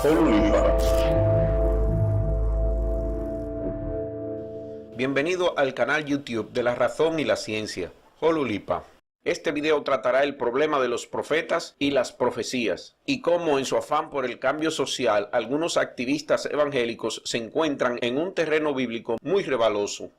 Holulipa. Bienvenido al canal YouTube de la razón y la ciencia, Holulipa. Este video tratará el problema de los profetas y las profecías, y cómo en su afán por el cambio social algunos activistas evangélicos se encuentran en un terreno bíblico muy resbaloso.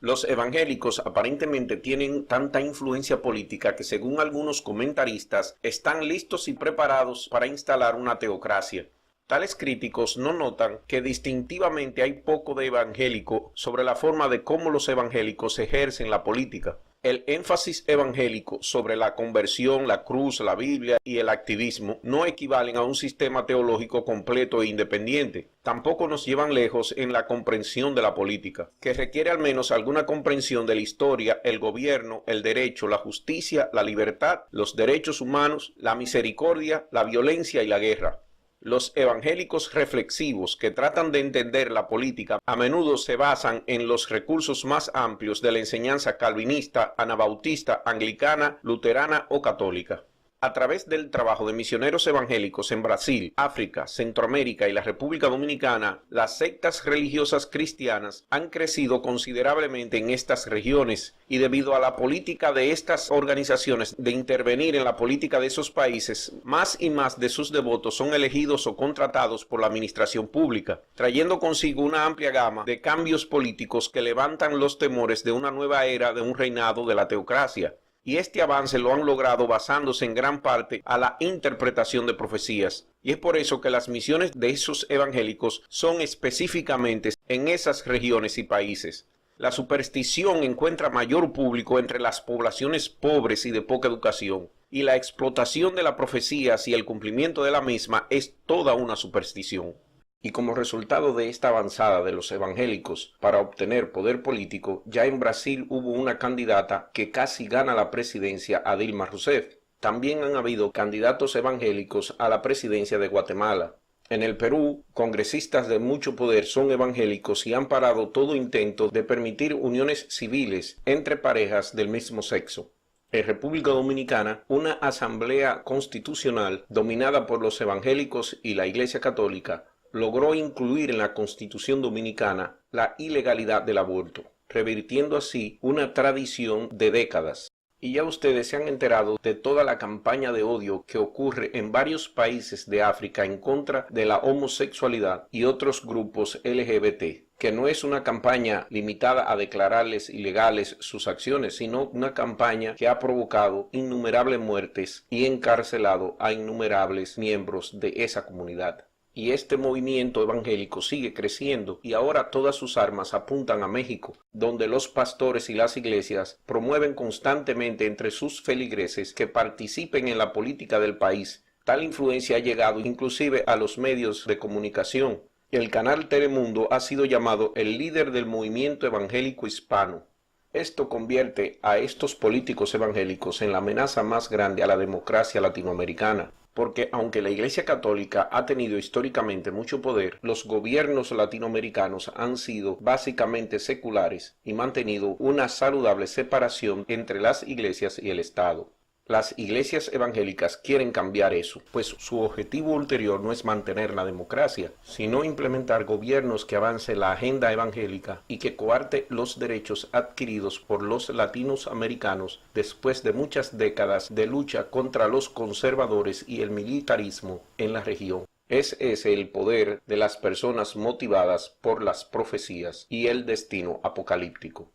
Los evangélicos aparentemente tienen tanta influencia política que, según algunos comentaristas, están listos y preparados para instalar una teocracia. Tales críticos no notan que distintivamente hay poco de evangélico sobre la forma de cómo los evangélicos ejercen la política. El énfasis evangélico sobre la conversión, la cruz, la Biblia y el activismo no equivalen a un sistema teológico completo e independiente. Tampoco nos llevan lejos en la comprensión de la política, que requiere al menos alguna comprensión de la historia, el gobierno, el derecho, la justicia, la libertad, los derechos humanos, la misericordia, la violencia y la guerra. Los evangélicos reflexivos que tratan de entender la política a menudo se basan en los recursos más amplios de la enseñanza calvinista, anabautista, anglicana, luterana o católica. A través del trabajo de misioneros evangélicos en Brasil, África, Centroamérica y la República Dominicana, las sectas religiosas cristianas han crecido considerablemente en estas regiones, y debido a la política de estas organizaciones de intervenir en la política de esos países, más y más de sus devotos son elegidos o contratados por la administración pública, trayendo consigo una amplia gama de cambios políticos que levantan los temores de una nueva era de un reinado de la teocracia. Y este avance lo han logrado basándose en gran parte a la interpretación de profecías. Y es por eso que las misiones de esos evangélicos son específicamente en esas regiones y países. La superstición encuentra mayor público entre las poblaciones pobres y de poca educación, y la explotación de las profecías y el cumplimiento de la misma es toda una superstición. Y como resultado de esta avanzada de los evangélicos para obtener poder político, ya en Brasil hubo una candidata que casi gana la presidencia, a Dilma Rousseff. También han habido candidatos evangélicos a la presidencia de Guatemala. En el Perú, congresistas de mucho poder son evangélicos y han parado todo intento de permitir uniones civiles entre parejas del mismo sexo. En República Dominicana, una asamblea constitucional dominada por los evangélicos y la Iglesia Católica logró incluir en la Constitución Dominicana la ilegalidad del aborto, revirtiendo así una tradición de décadas. Y ya ustedes se han enterado de toda la campaña de odio que ocurre en varios países de África en contra de la homosexualidad y otros grupos LGBT, que no es una campaña limitada a declararles ilegales sus acciones, sino una campaña que ha provocado innumerables muertes y encarcelado a innumerables miembros de esa comunidad. Y este movimiento evangélico sigue creciendo y ahora todas sus armas apuntan a México, donde los pastores y las iglesias promueven constantemente entre sus feligreses que participen en la política del país. Tal influencia ha llegado inclusive a los medios de comunicación. El canal Telemundo ha sido llamado el líder del movimiento evangélico hispano. Esto convierte a estos políticos evangélicos en la amenaza más grande a la democracia latinoamericana. Porque aunque la Iglesia Católica ha tenido históricamente mucho poder, los gobiernos latinoamericanos han sido básicamente seculares y mantenido una saludable separación entre las iglesias y el Estado. Las iglesias evangélicas quieren cambiar eso, pues su objetivo ulterior no es mantener la democracia, sino implementar gobiernos que avancen la agenda evangélica y que coarte los derechos adquiridos por los latinos americanos después de muchas décadas de lucha contra los conservadores y el militarismo en la región. Es ese el poder de las personas motivadas por las profecías y el destino apocalíptico.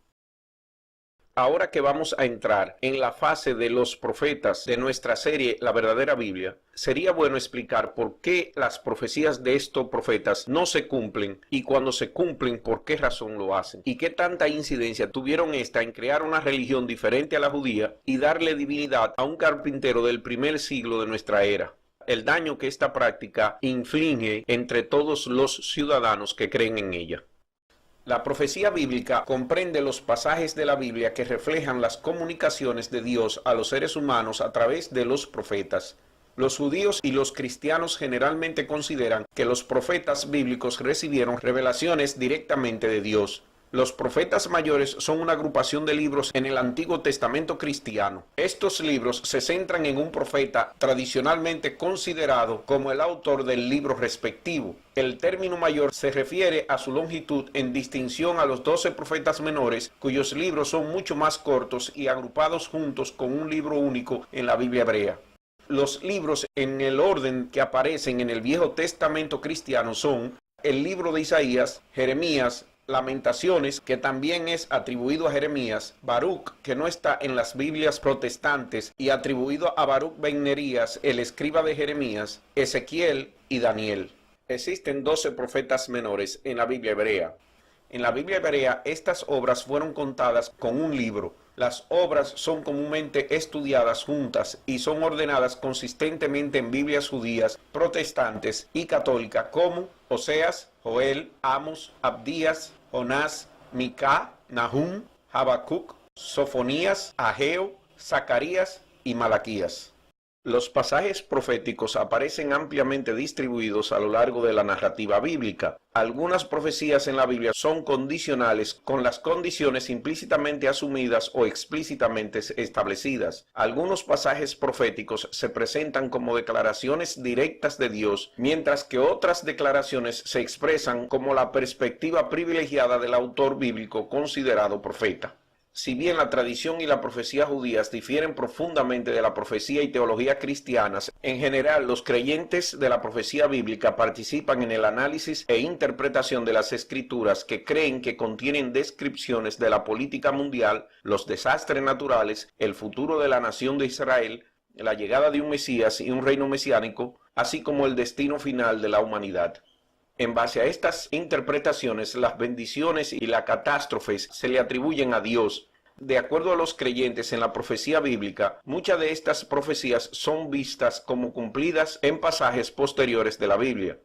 Ahora que vamos a entrar en la fase de los profetas de nuestra serie La Verdadera Biblia, sería bueno explicar por qué las profecías de estos profetas no se cumplen y cuando se cumplen, por qué razón lo hacen y qué tanta incidencia tuvieron esta en crear una religión diferente a la judía y darle divinidad a un carpintero del primer siglo de nuestra era. El daño que esta práctica inflige entre todos los ciudadanos que creen en ella. La profecía bíblica comprende los pasajes de la Biblia que reflejan las comunicaciones de Dios a los seres humanos a través de los profetas. Los judíos y los cristianos generalmente consideran que los profetas bíblicos recibieron revelaciones directamente de Dios. Los profetas mayores son una agrupación de libros en el Antiguo Testamento cristiano. Estos libros se centran en un profeta tradicionalmente considerado como el autor del libro respectivo. El término mayor se refiere a su longitud en distinción a los 12 profetas menores, cuyos libros son mucho más cortos y agrupados juntos con un libro único en la Biblia hebrea. Los libros en el orden que aparecen en el Viejo Testamento cristiano son el libro de Isaías, Jeremías, Lamentaciones, que también es atribuido a Jeremías, Baruch, que no está en las Biblias protestantes y atribuido a Baruch ben Nerías, el escriba de Jeremías, Ezequiel y Daniel. Existen 12 profetas menores en la Biblia hebrea. En la Biblia hebrea, estas obras fueron contadas con un libro. Las obras son comúnmente estudiadas juntas y son ordenadas consistentemente en Biblias judías, protestantes y católicas como Oseas, Joel, Amos, Abdías, Jonás, Micá, Nahum, Habacuc, Sofonías, Ageo, Zacarías y Malaquías. Los pasajes proféticos aparecen ampliamente distribuidos a lo largo de la narrativa bíblica. Algunas profecías en la Biblia son condicionales con las condiciones implícitamente asumidas o explícitamente establecidas. Algunos pasajes proféticos se presentan como declaraciones directas de Dios, mientras que otras declaraciones se expresan como la perspectiva privilegiada del autor bíblico considerado profeta. Si bien la tradición y la profecía judías difieren profundamente de la profecía y teología cristianas, en general los creyentes de la profecía bíblica participan en el análisis e interpretación de las escrituras que creen que contienen descripciones de la política mundial, los desastres naturales, el futuro de la nación de Israel, la llegada de un Mesías y un reino mesiánico, así como el destino final de la humanidad. En base a estas interpretaciones, las bendiciones y las catástrofes se le atribuyen a Dios. De acuerdo a los creyentes en la profecía bíblica, muchas de estas profecías son vistas como cumplidas en pasajes posteriores de la Biblia.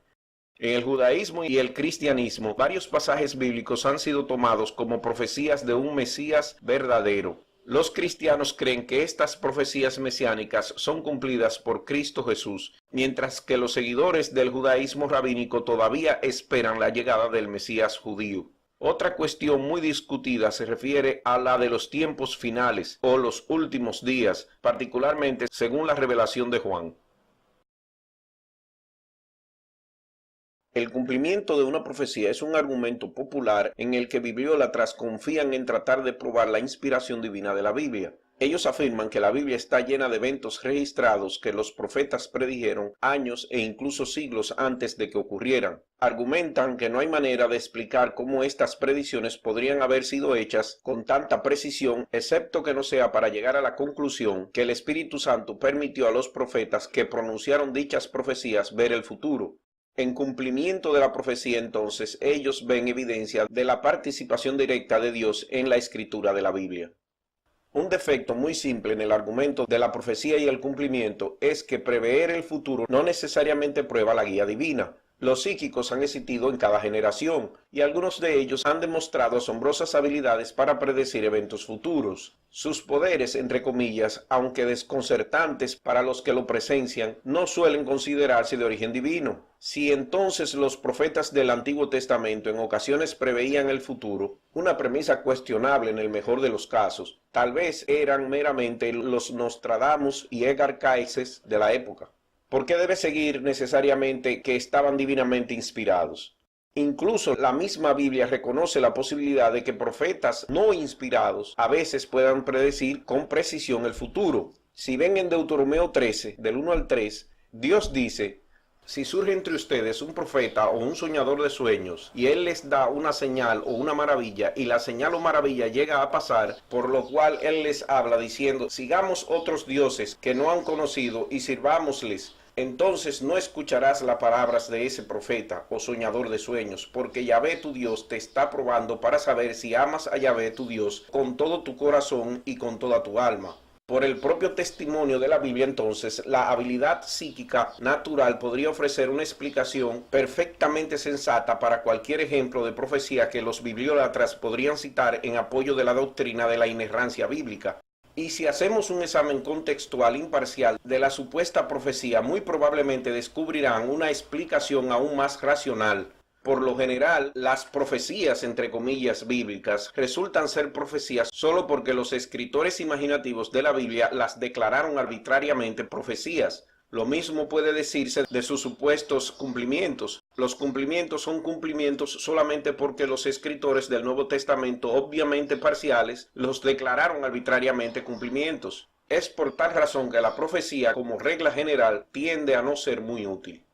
En el judaísmo y el cristianismo, varios pasajes bíblicos han sido tomados como profecías de un Mesías verdadero. Los cristianos creen que estas profecías mesiánicas son cumplidas por Cristo Jesús, mientras que los seguidores del judaísmo rabínico todavía esperan la llegada del Mesías judío. Otra cuestión muy discutida se refiere a la de los tiempos finales o los últimos días, particularmente según la revelación de Juan. El cumplimiento de una profecía es un argumento popular en el que bibliólatras confían en tratar de probar la inspiración divina de la Biblia. Ellos afirman que la Biblia está llena de eventos registrados que los profetas predijeron años e incluso siglos antes de que ocurrieran. Argumentan que no hay manera de explicar cómo estas predicciones podrían haber sido hechas con tanta precisión, excepto que no sea para llegar a la conclusión que el Espíritu Santo permitió a los profetas que pronunciaron dichas profecías ver el futuro. En cumplimiento de la profecía, entonces, ellos ven evidencia de la participación directa de Dios en la escritura de la Biblia. Un defecto muy simple en el argumento de la profecía y el cumplimiento es que prever el futuro no necesariamente prueba la guía divina. Los psíquicos han existido en cada generación, y algunos de ellos han demostrado asombrosas habilidades para predecir eventos futuros. Sus poderes, entre comillas, aunque desconcertantes para los que lo presencian, no suelen considerarse de origen divino. Si entonces los profetas del Antiguo Testamento en ocasiones preveían el futuro, una premisa cuestionable en el mejor de los casos, tal vez eran meramente los Nostradamus y Edgar Cayce de la época. ¿Por qué debe seguir necesariamente que estaban divinamente inspirados? Incluso la misma Biblia reconoce la posibilidad de que profetas no inspirados a veces puedan predecir con precisión el futuro. Si ven en Deuteronomio 13, del 1 al 3, Dios dice: si surge entre ustedes un profeta o un soñador de sueños, y él les da una señal o una maravilla, y la señal o maravilla llega a pasar, por lo cual él les habla diciendo: sigamos otros dioses que no han conocido y sirvámosles, entonces no escucharás las palabras de ese profeta o soñador de sueños, porque Yahvé tu Dios te está probando para saber si amas a Yahvé tu Dios con todo tu corazón y con toda tu alma. Por el propio testimonio de la Biblia, entonces, la habilidad psíquica natural podría ofrecer una explicación perfectamente sensata para cualquier ejemplo de profecía que los bibliólatras podrían citar en apoyo de la doctrina de la inerrancia bíblica. Y si hacemos un examen contextual imparcial de la supuesta profecía, muy probablemente descubrirán una explicación aún más racional. Por lo general, las profecías, entre comillas, bíblicas, resultan ser profecías solo porque los escritores imaginativos de la Biblia las declararon arbitrariamente profecías. Lo mismo puede decirse de sus supuestos cumplimientos. Los cumplimientos son cumplimientos solamente porque los escritores del Nuevo Testamento, obviamente parciales, los declararon arbitrariamente cumplimientos. Es por tal razón que la profecía, como regla general, tiende a no ser muy útil.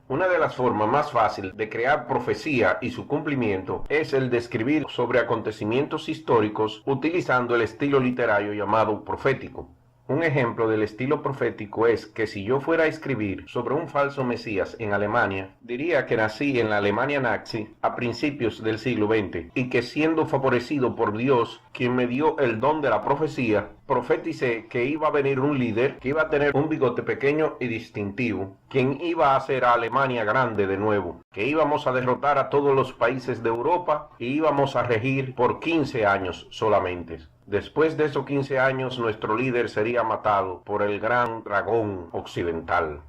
Una de las formas más fáciles de crear profecía y su cumplimiento es el de escribir sobre acontecimientos históricos utilizando el estilo literario llamado profético. Un ejemplo del estilo profético es que si yo fuera a escribir sobre un falso Mesías en Alemania, diría que nací en la Alemania nazi a principios del siglo XX y que siendo favorecido por Dios, quien me dio el don de la profecía, profeticé que iba a venir un líder que iba a tener un bigote pequeño y distintivo, quien iba a hacer a Alemania grande de nuevo, que íbamos a derrotar a todos los países de Europa y íbamos a regir por 15 años solamente. Después de esos 15 años, nuestro líder sería matado por el gran dragón occidental.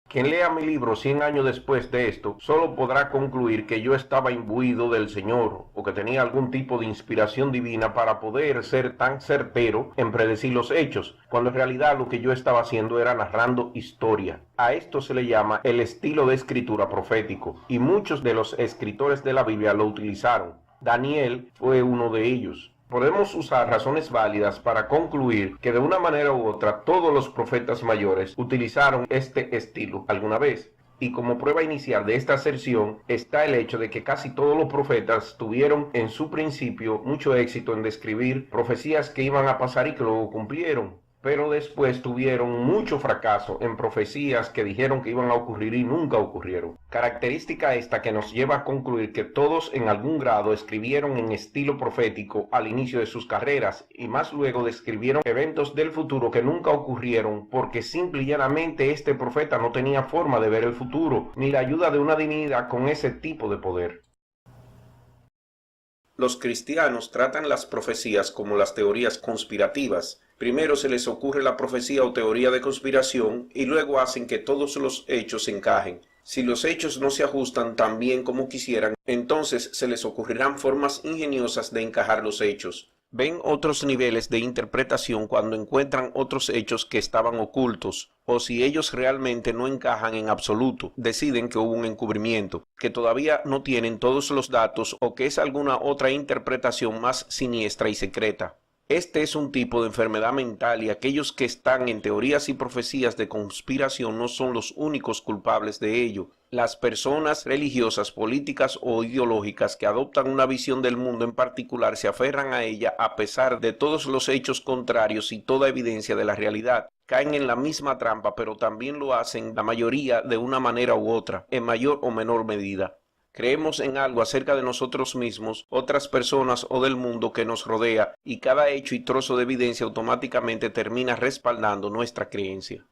Quien lea mi libro 100 años después de esto, solo podrá concluir que yo estaba imbuido del Señor, o que tenía algún tipo de inspiración divina para poder ser tan certero en predecir los hechos, cuando en realidad lo que yo estaba haciendo era narrando historia. A esto se le llama el estilo de escritura profético, y muchos de los escritores de la Biblia lo utilizaron. Daniel fue uno de ellos. Podemos usar razones válidas para concluir que de una manera u otra todos los profetas mayores utilizaron este estilo alguna vez. Y como prueba inicial de esta aserción está el hecho de que casi todos los profetas tuvieron en su principio mucho éxito en describir profecías que iban a pasar y que luego cumplieron. Pero después tuvieron mucho fracaso en profecías que dijeron que iban a ocurrir y nunca ocurrieron. Característica esta que nos lleva a concluir que todos en algún grado escribieron en estilo profético al inicio de sus carreras y más luego describieron eventos del futuro que nunca ocurrieron porque simple y llanamente este profeta no tenía forma de ver el futuro ni la ayuda de una divinidad con ese tipo de poder. Los cristianos tratan las profecías como las teorías conspirativas. Primero se les ocurre la profecía o teoría de conspiración y luego hacen que todos los hechos encajen. Si los hechos no se ajustan tan bien como quisieran, entonces se les ocurrirán formas ingeniosas de encajar los hechos. Ven otros niveles de interpretación cuando encuentran otros hechos que estaban ocultos, o si ellos realmente no encajan en absoluto, deciden que hubo un encubrimiento, que todavía no tienen todos los datos o que es alguna otra interpretación más siniestra y secreta. Este es un tipo de enfermedad mental y aquellos que están en teorías y profecías de conspiración no son los únicos culpables de ello. Las personas religiosas, políticas o ideológicas que adoptan una visión del mundo en particular se aferran a ella a pesar de todos los hechos contrarios y toda evidencia de la realidad. Caen en la misma trampa, pero también lo hacen la mayoría de una manera u otra, en mayor o menor medida. Creemos en algo acerca de nosotros mismos, otras personas o del mundo que nos rodea, y cada hecho y trozo de evidencia automáticamente termina respaldando nuestra creencia.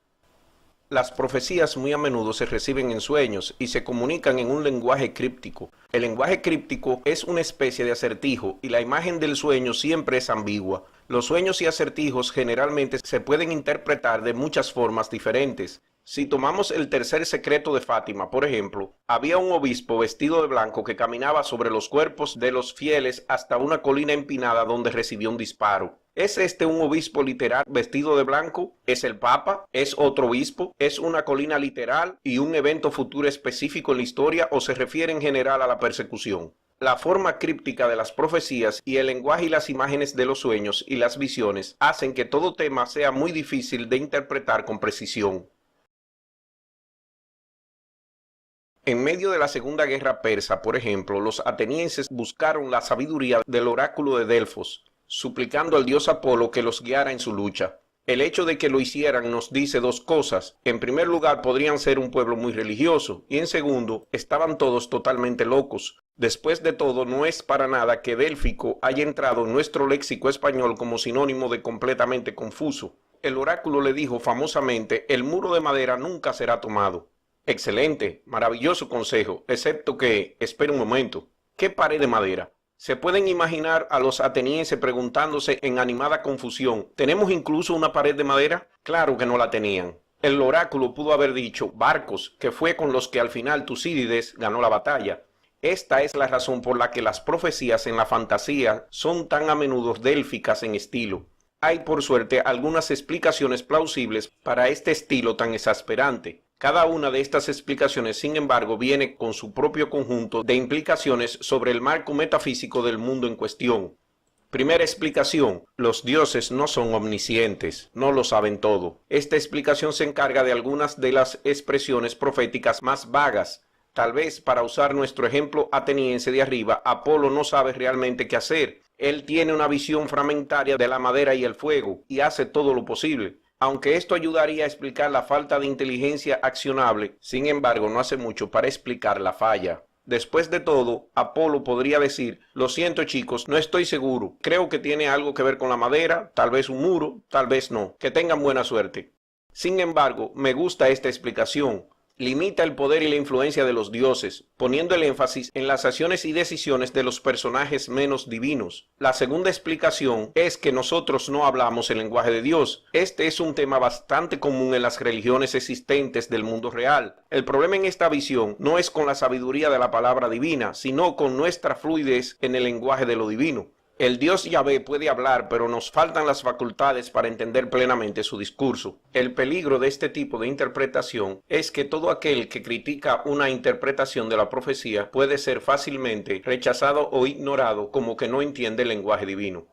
Las profecías muy a menudo se reciben en sueños y se comunican en un lenguaje críptico. El lenguaje críptico es una especie de acertijo y la imagen del sueño siempre es ambigua. Los sueños y acertijos generalmente se pueden interpretar de muchas formas diferentes. Si tomamos el tercer secreto de Fátima, por ejemplo, había un obispo vestido de blanco que caminaba sobre los cuerpos de los fieles hasta una colina empinada donde recibió un disparo. ¿Es este un obispo literal vestido de blanco? ¿Es el Papa? ¿Es otro obispo? ¿Es una colina literal y un evento futuro específico en la historia o se refiere en general a la persecución? La forma críptica de las profecías y el lenguaje y las imágenes de los sueños y las visiones hacen que todo tema sea muy difícil de interpretar con precisión. En medio de la Segunda Guerra Persa, por ejemplo, los atenienses buscaron la sabiduría del oráculo de Delfos, suplicando al dios Apolo que los guiara en su lucha. El hecho de que lo hicieran nos dice dos cosas. En primer lugar, podrían ser un pueblo muy religioso, y en segundo, estaban todos totalmente locos. Después de todo, no es para nada que délfico haya entrado en nuestro léxico español como sinónimo de completamente confuso. El oráculo le dijo famosamente: el muro de madera nunca será tomado. Excelente, maravilloso consejo, excepto que, espera un momento, ¿qué pared de madera? ¿Se pueden imaginar a los atenienses preguntándose en animada confusión: ¿tenemos incluso una pared de madera? Claro que no la tenían. El oráculo pudo haber dicho barcos, que fue con los que al final Tucídides ganó la batalla. Esta es la razón por la que las profecías en la fantasía son tan a menudo délficas en estilo. Hay, por suerte, algunas explicaciones plausibles para este estilo tan exasperante. Cada una de estas explicaciones, sin embargo, viene con su propio conjunto de implicaciones sobre el marco metafísico del mundo en cuestión. Primera explicación: los dioses no son omniscientes, no lo saben todo. Esta explicación se encarga de algunas de las expresiones proféticas más vagas. Tal vez, para usar nuestro ejemplo ateniense de arriba, Apolo no sabe realmente qué hacer. Él tiene una visión fragmentaria de la madera y el fuego, y hace todo lo posible. Aunque esto ayudaría a explicar la falta de inteligencia accionable, sin embargo no hace mucho para explicar la falla. Después de todo, Apolo podría decir: lo siento chicos, no estoy seguro, creo que tiene algo que ver con la madera, tal vez un muro, tal vez no, que tengan buena suerte. Sin embargo, me gusta esta explicación. Limita el poder y la influencia de los dioses, poniendo el énfasis en las acciones y decisiones de los personajes menos divinos. La segunda explicación es que nosotros no hablamos el lenguaje de Dios. Este es un tema bastante común en las religiones existentes del mundo real. El problema en esta visión no es con la sabiduría de la palabra divina, sino con nuestra fluidez en el lenguaje de lo divino. El Dios Yahvé puede hablar, pero nos faltan las facultades para entender plenamente su discurso. El peligro de este tipo de interpretación es que todo aquel que critica una interpretación de la profecía puede ser fácilmente rechazado o ignorado como que no entiende el lenguaje divino.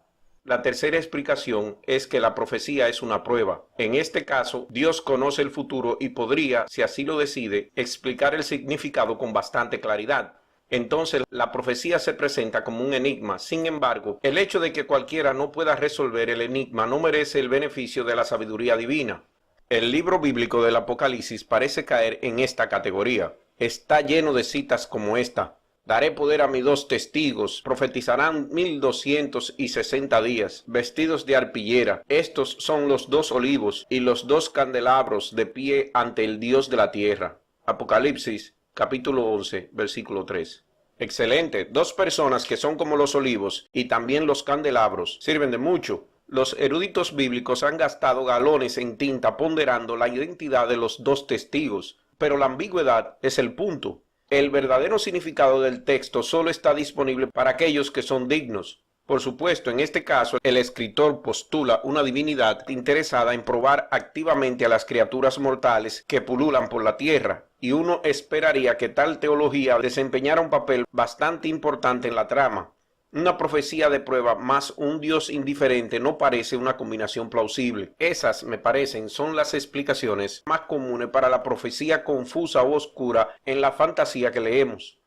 La tercera explicación es que la profecía es una prueba. En este caso, Dios conoce el futuro y podría, si así lo decide, explicar el significado con bastante claridad. Entonces la profecía se presenta como un enigma. Sin embargo, el hecho de que cualquiera no pueda resolver el enigma no merece el beneficio de la sabiduría divina. El libro bíblico del Apocalipsis parece caer en esta categoría. Está lleno de citas como esta: daré poder a mis 2 testigos, profetizarán 1260 días, vestidos de arpillera. Estos son los 2 olivos y los 2 candelabros de pie ante el Dios de la tierra. Apocalipsis capítulo 11, versículo 3. Excelente. 2 personas que son como los olivos y también los candelabros sirven de mucho. Los eruditos bíblicos han gastado galones en tinta ponderando la identidad de los 2 testigos, pero la ambigüedad es el punto. El verdadero significado del texto solo está disponible para aquellos que son dignos. Por supuesto, en este caso, el escritor postula una divinidad interesada en probar activamente a las criaturas mortales que pululan por la tierra, y uno esperaría que tal teología desempeñara un papel bastante importante en la trama. Una profecía de prueba más un Dios indiferente no parece una combinación plausible. Esas, me parecen, son las explicaciones más comunes para la profecía confusa o oscura en la fantasía que leemos.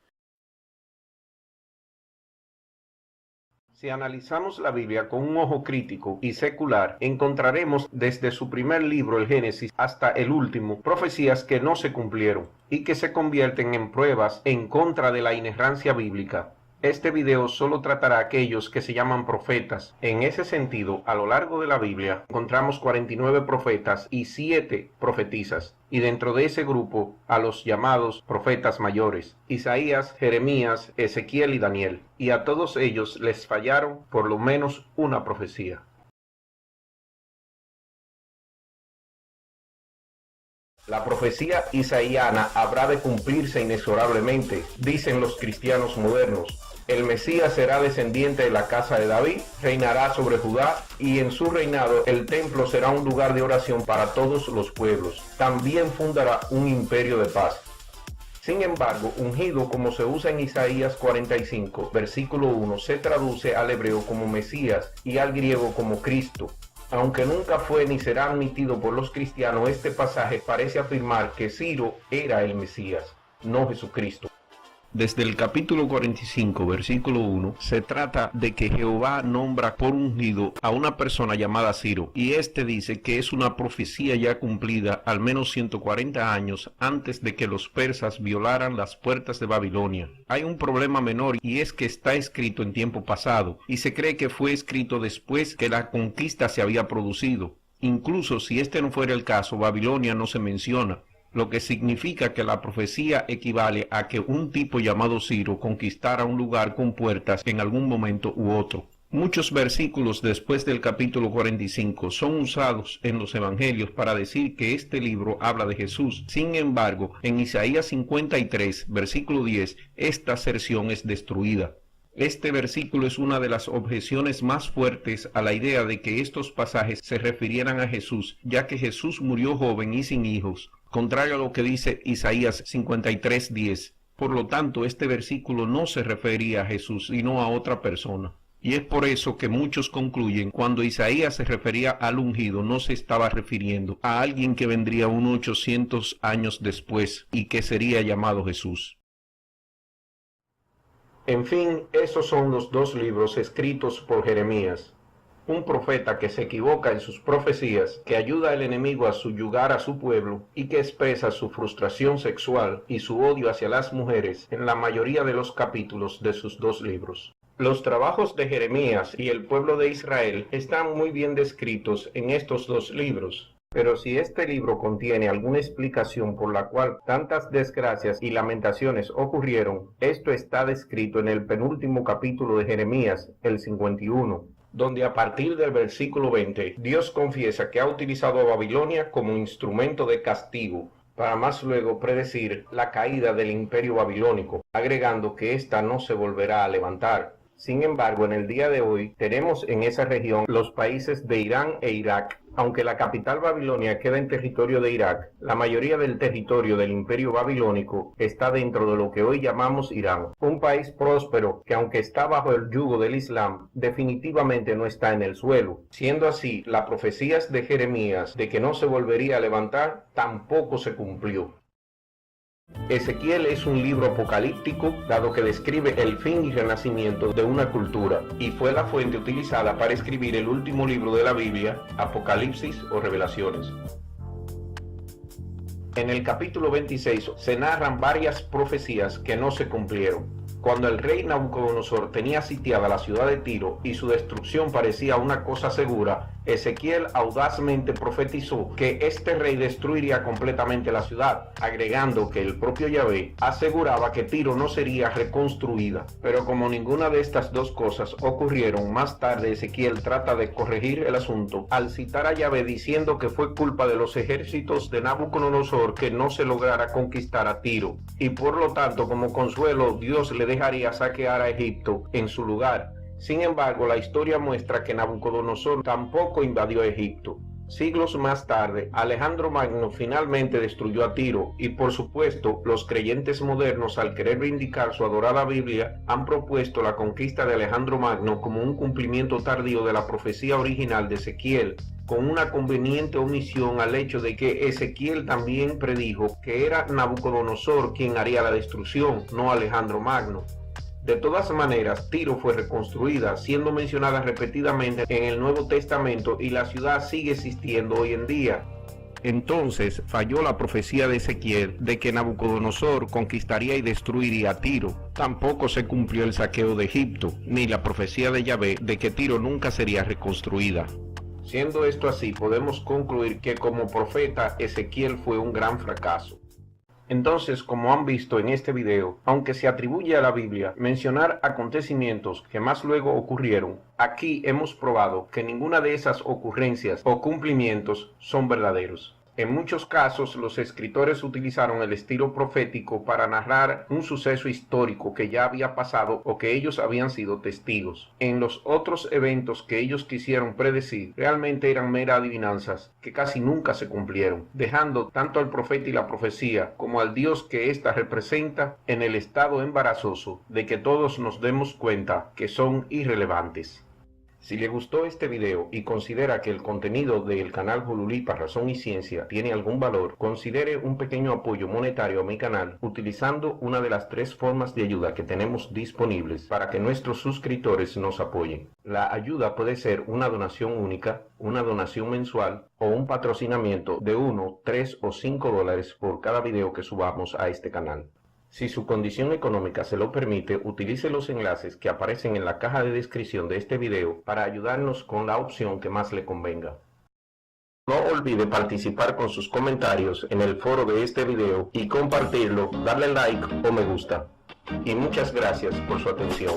Si analizamos la Biblia con un ojo crítico y secular, encontraremos desde su primer libro, el Génesis, hasta el último, profecías que no se cumplieron y que se convierten en pruebas en contra de la inerrancia bíblica. Este video solo tratará a aquellos que se llaman profetas. En ese sentido, a lo largo de la Biblia, encontramos 49 profetas y 7 profetisas, y dentro de ese grupo a los llamados profetas mayores: Isaías, Jeremías, Ezequiel y Daniel, y a todos ellos les fallaron por lo menos una profecía. La profecía isaíana habrá de cumplirse inexorablemente, dicen los cristianos modernos. El Mesías será descendiente de la casa de David, reinará sobre Judá, y en su reinado el templo será un lugar de oración para todos los pueblos. También fundará un imperio de paz. Sin embargo, ungido, como se usa en Isaías 45, versículo 1, se traduce al hebreo como Mesías y al griego como Cristo. Aunque nunca fue ni será admitido por los cristianos, este pasaje parece afirmar que Ciro era el Mesías, no Jesucristo. Desde el capítulo 45, versículo 1, se trata de que Jehová nombra por ungido a una persona llamada Ciro, y este dice que es una profecía ya cumplida al menos 140 años antes de que los persas violaran las puertas de Babilonia. Hay un problema menor, y es que está escrito en tiempo pasado, y se cree que fue escrito después que la conquista se había producido. Incluso si este no fuera el caso, Babilonia no se menciona, lo que significa que la profecía equivale a que un tipo llamado Ciro conquistara un lugar con puertas en algún momento u otro. Muchos versículos después del capítulo 45 son usados en los evangelios para decir que este libro habla de Jesús. Sin embargo, en Isaías 53, versículo 10, esta aserción es destruida. Este versículo es una de las objeciones más fuertes a la idea de que estos pasajes se refirieran a Jesús, ya que Jesús murió joven y sin hijos, contrario a lo que dice Isaías 53, 10. Por lo tanto, este versículo no se refería a Jesús, sino a otra persona. Y es por eso que muchos concluyen, cuando Isaías se refería al ungido, no se estaba refiriendo a alguien que vendría unos 800 años después y que sería llamado Jesús. En fin, esos son los dos libros escritos por Jeremías, un profeta que se equivoca en sus profecías, que ayuda al enemigo a subyugar a su pueblo y que expresa su frustración sexual y su odio hacia las mujeres en la mayoría de los capítulos de sus dos libros. Los trabajos de Jeremías y el pueblo de Israel están muy bien descritos en estos dos libros. Pero si este libro contiene alguna explicación por la cual tantas desgracias y lamentaciones ocurrieron, esto está descrito en el penúltimo capítulo de Jeremías, el 51, donde a partir del versículo 20, Dios confiesa que ha utilizado a Babilonia como instrumento de castigo, para más luego predecir la caída del imperio babilónico, agregando que ésta no se volverá a levantar. Sin embargo, en el día de hoy tenemos en esa región los países de Irán e Irak. Aunque la capital Babilonia queda en territorio de Irak, la mayoría del territorio del imperio babilónico está dentro de lo que hoy llamamos Irán, un país próspero que, aunque está bajo el yugo del Islam, definitivamente no está en el suelo. Siendo así, las profecías de Jeremías de que no se volvería a levantar tampoco se cumplió. Ezequiel es un libro apocalíptico, dado que describe el fin y renacimiento de una cultura, y fue la fuente utilizada para escribir el último libro de la Biblia, Apocalipsis o Revelaciones. En el capítulo 26 se narran varias profecías que no se cumplieron. Cuando el rey Nabucodonosor tenía sitiada la ciudad de Tiro y su destrucción parecía una cosa segura, Ezequiel audazmente profetizó que este rey destruiría completamente la ciudad, agregando que el propio Yahvé aseguraba que Tiro no sería reconstruida. Pero como ninguna de estas dos cosas ocurrieron, más tarde Ezequiel trata de corregir el asunto al citar a Yahvé diciendo que fue culpa de los ejércitos de Nabucodonosor que no se lograra conquistar a Tiro, y por lo tanto como consuelo Dios le dejaría saquear a Egipto en su lugar. Sin embargo, la historia muestra que Nabucodonosor tampoco invadió Egipto. Siglos más tarde, Alejandro Magno finalmente destruyó a Tiro, y por supuesto, los creyentes modernos, al querer vindicar su adorada Biblia, han propuesto la conquista de Alejandro Magno como un cumplimiento tardío de la profecía original de Ezequiel, con una conveniente omisión al hecho de que Ezequiel también predijo que era Nabucodonosor quien haría la destrucción, no Alejandro Magno. De todas maneras, Tiro fue reconstruida, siendo mencionada repetidamente en el Nuevo Testamento, y la ciudad sigue existiendo hoy en día. Entonces falló la profecía de Ezequiel de que Nabucodonosor conquistaría y destruiría Tiro. Tampoco se cumplió el saqueo de Egipto, ni la profecía de Yahvé de que Tiro nunca sería reconstruida. Siendo esto así, podemos concluir que como profeta Ezequiel fue un gran fracaso. Entonces, como han visto en este video, aunque se atribuye a la Biblia mencionar acontecimientos que más luego ocurrieron, aquí hemos probado que ninguna de esas ocurrencias o cumplimientos son verdaderos. En muchos casos, los escritores utilizaron el estilo profético para narrar un suceso histórico que ya había pasado o que ellos habían sido testigos. En los otros eventos que ellos quisieron predecir, realmente eran meras adivinanzas que casi nunca se cumplieron, dejando tanto al profeta y la profecía como al Dios que ésta representa en el estado embarazoso de que todos nos demos cuenta que son irrelevantes. Si le gustó este video y considera que el contenido del canal Jululipa Razón y Ciencia tiene algún valor, considere un pequeño apoyo monetario a mi canal utilizando una de las 3 formas de ayuda que tenemos disponibles para que nuestros suscriptores nos apoyen. La ayuda puede ser una donación única, una donación mensual o un patrocinamiento de 1, 3 o 5 dólares por cada video que subamos a este canal. Si su condición económica se lo permite, utilice los enlaces que aparecen en la caja de descripción de este video para ayudarnos con la opción que más le convenga. No olvide participar con sus comentarios en el foro de este video y compartirlo, darle like o me gusta. Y muchas gracias por su atención.